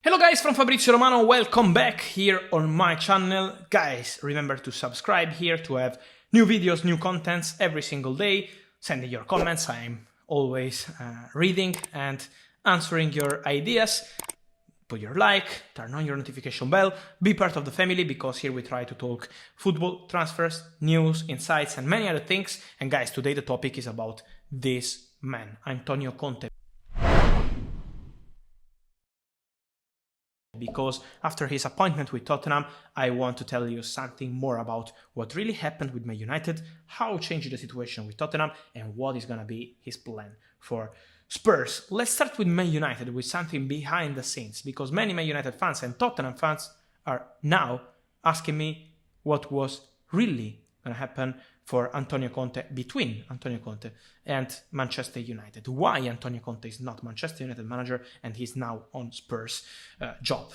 Hello guys, from Fabrizio Romano, welcome back here on my channel. Guys, remember to subscribe here to have new videos, new contents every single day. Send in your comments, I'm always reading and answering your ideas. Put your like, turn on your notification bell, be part of the family because here we try to talk football, transfers, news, insights and many other things. And guys, today the topic is about this man, Antonio Conte. Because after his appointment with Tottenham, I want to tell you something more about what really happened with Man United, how changed the situation with Tottenham, and what is going to be his plan for Spurs. Let's start with Man United, with something behind the scenes, because many Man United fans and Tottenham fans are now asking me what was really going to happen for Antonio Conte, between Antonio Conte and Manchester United. Why Antonio Conte is not Manchester United manager and he's now on Spurs job.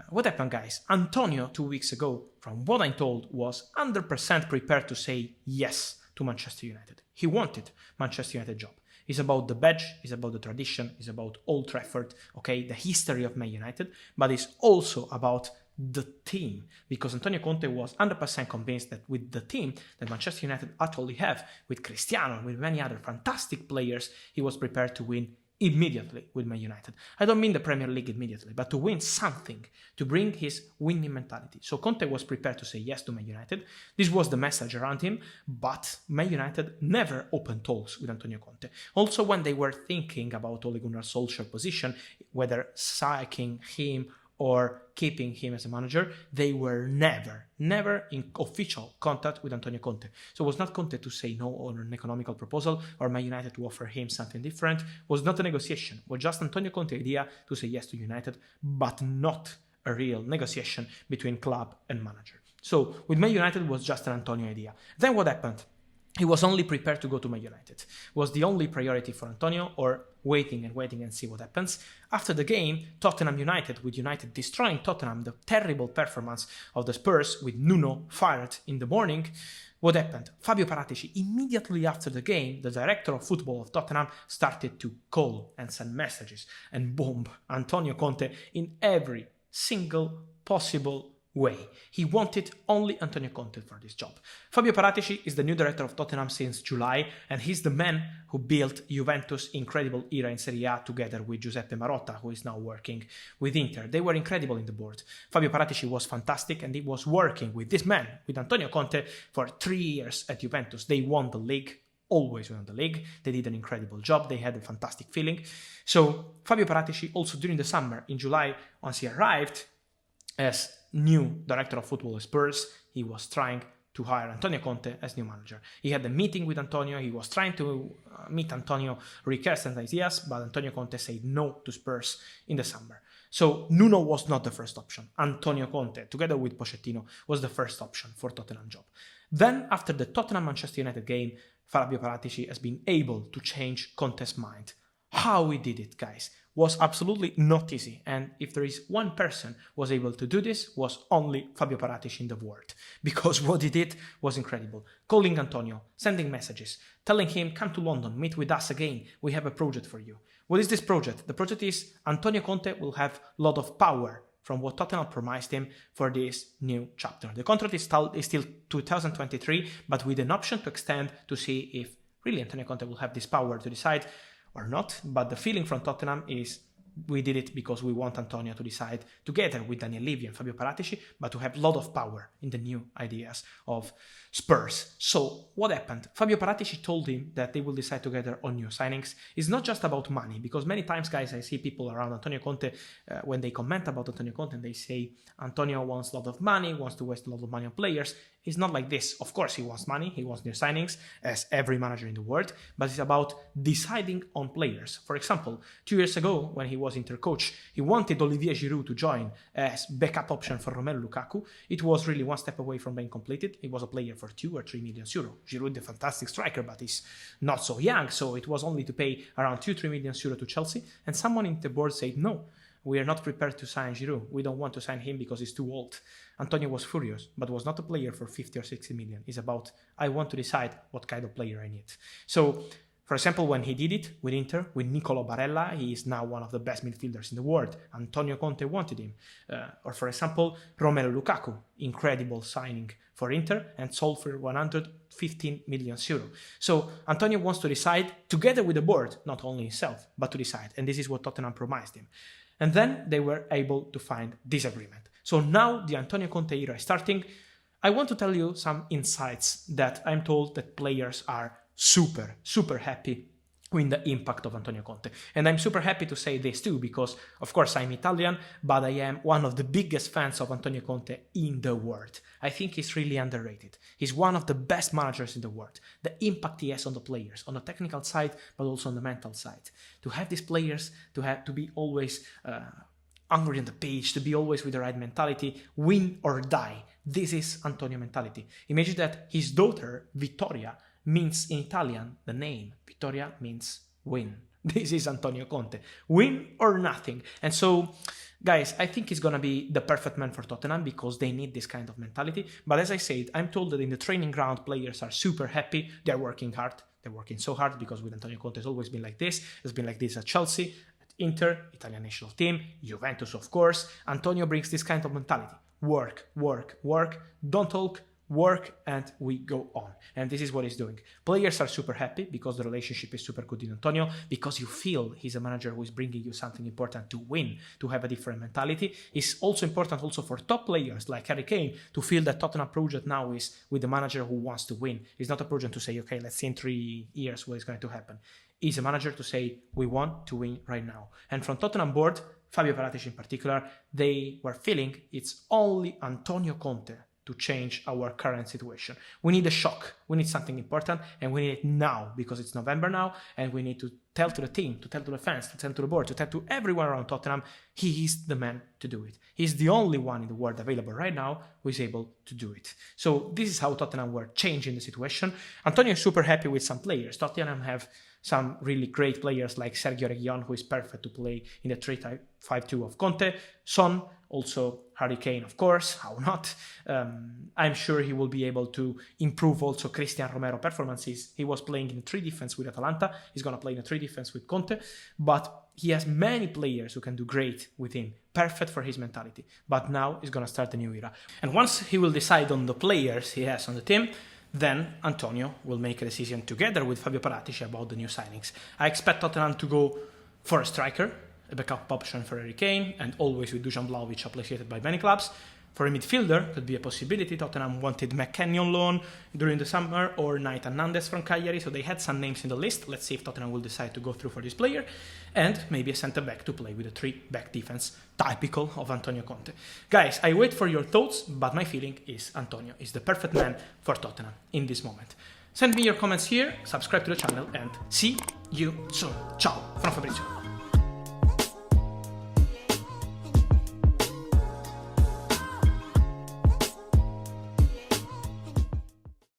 What happened, guys? Antonio, 2 weeks ago, from what I'm told, was 100% prepared to say yes to Manchester United. He wanted Manchester United job. It's about the badge, it's about the tradition, it's about Old Trafford, okay, the history of Man United, but it's also about the team, because Antonio Conte was 100% convinced that with the team that Manchester United actually have, with Cristiano, with many other fantastic players, he was prepared to win immediately with Man United. I don't mean the Premier League immediately, but to win something, to bring his winning mentality. So Conte was prepared to say yes to Man United. This was the message around him, but Man United never opened talks with Antonio Conte. Also, when they were thinking about Ole Gunnar Solskjaer's position, whether sacking him or keeping him as a manager, they were never in official contact with Antonio Conte. So it was not Conte to say no on an economical proposal or Man United to offer him something different. It was not a negotiation. It was just Antonio Conte's idea to say yes to United, but not a real negotiation between club and manager. So with Man United, it was just an Antonio idea. Then what happened? He was only prepared to go to Man United. It was the only priority for Antonio, or waiting and see what happens. After the game, Tottenham United, with United destroying Tottenham, the terrible performance of the Spurs with Nuno fired in the morning, what happened? Fabio Paratici, immediately after the game, the director of football of Tottenham, started to call and send messages and bomb Antonio Conte in every single possible way. He wanted only Antonio Conte for this job. Fabio Paratici is the new director of Tottenham since July, and he's the man who built Juventus' incredible era in Serie A together with Giuseppe Marotta, who is now working with Inter. They were incredible in the board. Fabio Paratici was fantastic, and he was working with this man, with Antonio Conte, for 3 years at Juventus. They won the league, always won the league. They did an incredible job. They had a fantastic feeling. So Fabio Paratici, also during the summer, in July, once he arrived as new director of football at Spurs, he was trying to hire Antonio Conte as new manager. He had a meeting with Antonio, he was trying to meet Antonio, request and ideas, but Antonio Conte said no to Spurs in the summer. So Nuno was not the first option. Antonio Conte, together with Pochettino, was the first option for Tottenham job. Then, after the Tottenham-Manchester United game, Fabio Paratici has been able to change Conte's mind. How he did it, guys, was absolutely not easy, and if there is one person who was able to do this, was only Fabio Paratici in the world, because what he did was incredible. Calling Antonio, sending messages, telling him, come to London, meet with us again, we have a project for you. What is this project? The project is Antonio Conte will have a lot of power from what Tottenham promised him for this new chapter. The contract is still 2023, but with an option to extend to see if really Antonio Conte will have this power to decide or not, but the feeling from Tottenham is we did it because we want Antonio to decide together with Daniel Levy and Fabio Paratici, but to have a lot of power in the new ideas of Spurs. So what happened? Fabio Paratici told him that they will decide together on new signings. It's not just about money, because many times, guys, I see people around Antonio Conte, when they comment about Antonio Conte, and they say Antonio wants a lot of money, wants to waste a lot of money on players. It's not like this. Of course, he wants money, he wants new signings, as every manager in the world, but it's about deciding on players. For example, 2 years ago, when he was Inter coach, he wanted Olivier Giroud to join as backup option for Romelu Lukaku. It was really one step away from being completed. He was a player for 2 or 3 million euro. Giroud, a fantastic striker, but he's not so young, so it was only to pay around 2-3 million euro to Chelsea, and someone in the board said, no, we are not prepared to sign Giroud. We don't want to sign him because he's too old. Antonio was furious, but was not a player for 50 or 60 million. It's about, I want to decide what kind of player I need. So For example, when he did it with Inter, with Nicolo Barella, he is now one of the best midfielders in the world. Antonio Conte wanted him. Or for example, Romelu Lukaku, incredible signing for Inter and sold for 115 million euro. So Antonio wants to decide together with the board, not only himself, but to decide. And this is what Tottenham promised him. And then they were able to find this agreement. So now the Antonio Conte era is starting. I want to tell you some insights that I'm told that players are super happy with the impact of Antonio Conte. And I'm super happy to say this too, because of course I'm Italian, but I am one of the biggest fans of Antonio Conte in the world. I think he's really underrated. He's one of the best managers in the world. The impact he has on the players, on the technical side, but also on the mental side. To have these players, to be always hungry on the pitch, to be always with the right mentality, win or die. This is Antonio mentality. Imagine that his daughter, Vittoria, means in Italian, the name Vittoria means win. This is Antonio Conte. Win or nothing. And so, guys, I think he's going to be the perfect man for Tottenham because they need this kind of mentality. But as I said, I'm told that in the training ground, players are super happy. They're working hard. They're working so hard because with Antonio Conte, it's always been like this. It's been like this at Chelsea, at Inter, Italian national team, Juventus, of course. Antonio brings this kind of mentality. Work, work, work. Don't talk. Work, and we go on. And this is what he's doing. Players are super happy because the relationship is super good with Antonio, because you feel he's a manager who is bringing you something important to win, to have a different mentality. It's also important also for top players like Harry Kane to feel that Tottenham project now is with the manager who wants to win. It's not a project to say, okay, let's see in 3 years what is going to happen. It's a manager to say, we want to win right now. And from Tottenham board, Fabio Paratici in particular, they were feeling it's only Antonio Conte to change our current situation. We need a shock. We need something important, and we need it now because it's November now, and we need to tell to the team, to tell to the fans, to tell to the board, to tell to everyone around Tottenham, he is the man to do it. He's the only one in the world available right now who is able to do it. So this is how Tottenham were changing the situation. Antonio is super happy with some players. Tottenham have some really great players like Sergio Reguilon, who is perfect to play in the 3-5-2 of Conte. Son, also Harry Kane, of course, how not? I'm sure he will be able to improve also Cristian Romero performances. He was playing in 3 defense with Atalanta. He's going to play in a 3 defense with Conte. But he has many players who can do great with him. Perfect for his mentality. But now he's going to start a new era. And once he will decide on the players he has on the team, then Antonio will make a decision together with Fabio Paratici about the new signings. I expect Tottenham to go for a striker, a backup option for Harry Kane, and always with Dusan Vlahovic appreciated by many clubs. For a midfielder, could be a possibility. Tottenham wanted McKennie on loan during the summer, or Nathan Nandes from Cagliari, so they had some names in the list. Let's see if Tottenham will decide to go through for this player. And maybe a centre-back to play with a 3-back defense, typical of Antonio Conte. Guys, I wait for your thoughts, but my feeling is Antonio is the perfect man for Tottenham in this moment. Send me your comments here, subscribe to the channel, and see you soon. Ciao from Fabrizio.